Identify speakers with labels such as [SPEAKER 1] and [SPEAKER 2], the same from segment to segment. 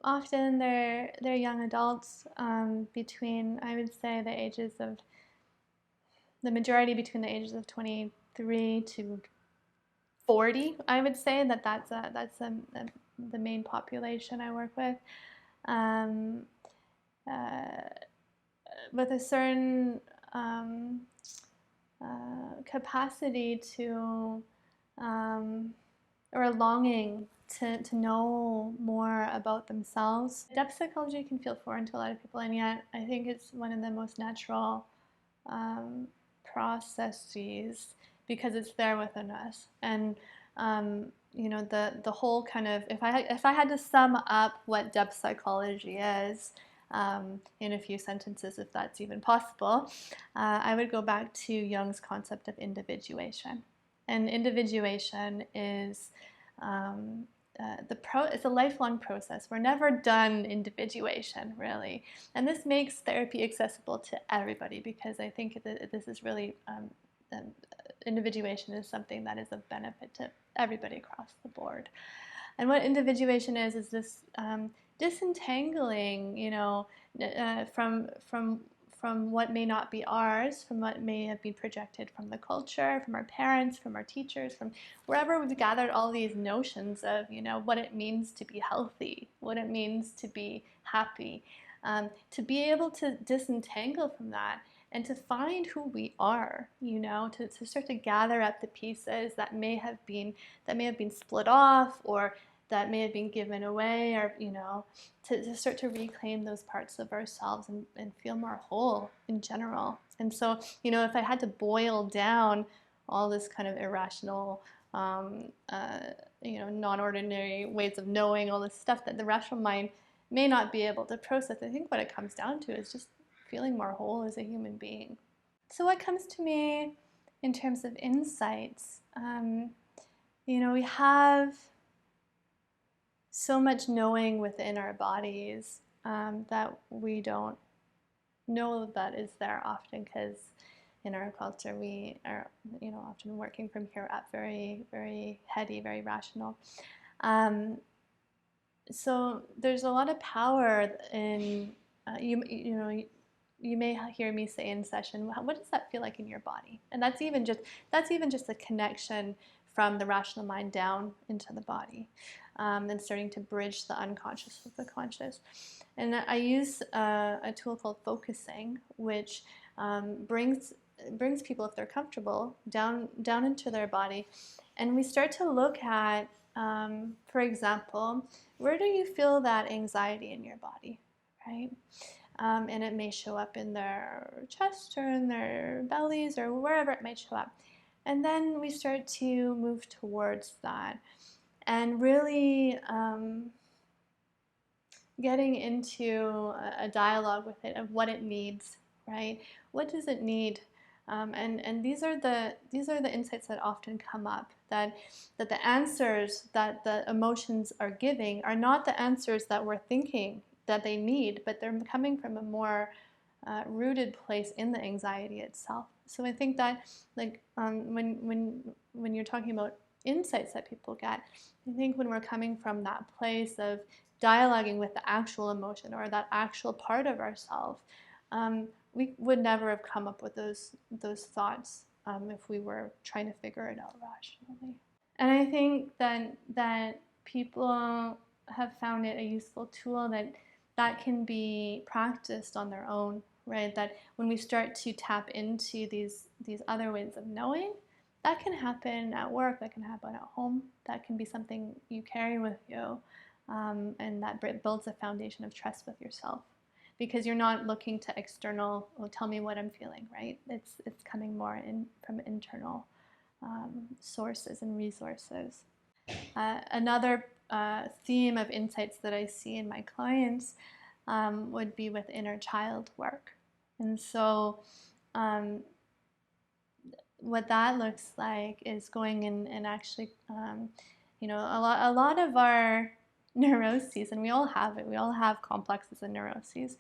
[SPEAKER 1] often they're young adults, between, I would say, the majority between the ages of 23 to 40. I would say the main population I work with, um, uh, with a certain capacity to, or a longing to know more about themselves. Depth psychology can feel foreign to a lot of people, and yet I think it's one of the most natural um, processes because it's there within us. And the whole kind of, if I had to sum up what depth psychology is, in a few sentences, if that's even possible, I would go back to Jung's concept of individuation. And individuation is it's a lifelong process. We're never done individuation, really. And this makes therapy accessible to everybody, because I think this is really, individuation is something that is of benefit to everybody across the board. And what individuation is this disentangling, from what may not be ours, from what may have been projected from the culture, from our parents, from our teachers, from wherever we've gathered all these notions of, what it means to be healthy, what it means to be happy, to be able to disentangle from that and to find who we are, to start to gather up the pieces that may have been split off, or that may have been given away, or to start to reclaim those parts of ourselves and feel more whole in general. And so, if I had to boil down all this kind of irrational, non-ordinary ways of knowing, all this stuff that the rational mind may not be able to process, I think what it comes down to is just feeling more whole as a human being. So what comes to me in terms of insights, we have so much knowing within our bodies, that we don't know that is there often, because in our culture we are often working from here up, very, very heady, very rational. So there's a lot of power in, you may hear me say in session, what does that feel like in your body? And that's even just a connection from the rational mind down into the body, and starting to bridge the unconscious with the conscious. And I use a tool called focusing, which brings people, if they're comfortable, down into their body, and we start to look at, for example, where do you feel that anxiety in your body, right? And it may show up in their chest or in their bellies or wherever it might show up. And then we start to move towards that and really getting into a dialogue with it of what it needs, right? What does it need? And these are the insights that often come up, that the answers that the emotions are giving are not the answers that we're thinking that they need, but they're coming from a more rooted place in the anxiety itself. So I think that, like, when you're talking about insights that people get, I think when we're coming from that place of dialoguing with the actual emotion or that actual part of ourselves, we would never have come up with those thoughts if we were trying to figure it out rationally. And I think that people have found it a useful tool that can be practiced on their own, right? That when we start to tap into these other ways of knowing, that can happen at work, that can happen at home, that can be something you carry with you, and that builds a foundation of trust with yourself, because you're not looking to external, tell me what I'm feeling, right? It's coming more from internal sources and resources. Another theme of insights that I see in my clients would be with inner child work. And so what that looks like is going in and actually, a lot of our neuroses, and we all have it, we all have complexes and neuroses.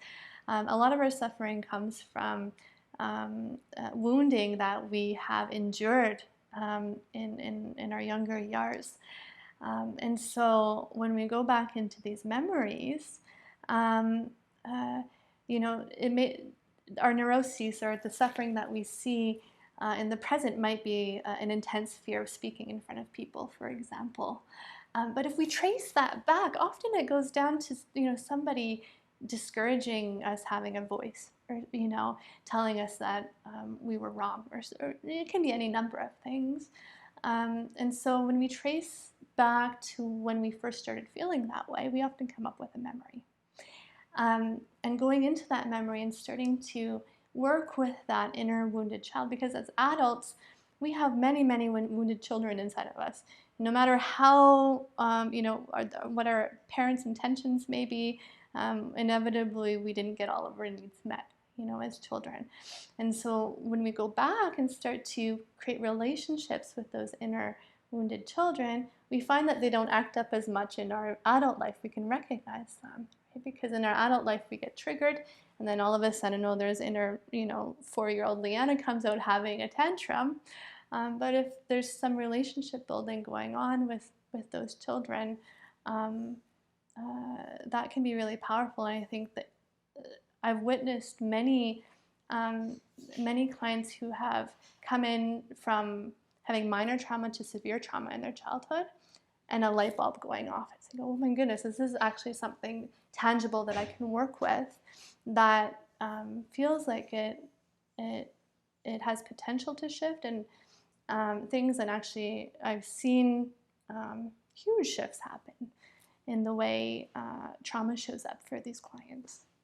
[SPEAKER 1] A lot of our suffering comes from wounding that we have endured in our younger years. And so when we go back into these memories, um, our neuroses or the suffering that we see in the present might be an intense fear of speaking in front of people, for example. But if we trace that back, often it goes down to somebody discouraging us having a voice, or telling us that we were wrong, or it can be any number of things. And so when we trace back to when we first started feeling that way, we often come up with a memory. And going into that memory and starting to work with that inner wounded child, because as adults, we have many, many wounded children inside of us. No matter how, what our parents' intentions may be, inevitably we didn't get all of our needs met, as children. And so when we go back and start to create relationships with those inner wounded children, we find that they don't act up as much in our adult life. We can recognize them, right? Because in our adult life we get triggered, and then all of a sudden, there's inner, 4-year-old Liana comes out having a tantrum. But if there's some relationship building going on with those children, that can be really powerful. And I think that I've witnessed many clients who have come in from having minor trauma to severe trauma in their childhood, and a light bulb going off. It's like, oh my goodness, this is actually something tangible that I can work with, that feels like it has potential to shift and things. And actually, I've seen huge shifts happen in the way trauma shows up for these clients.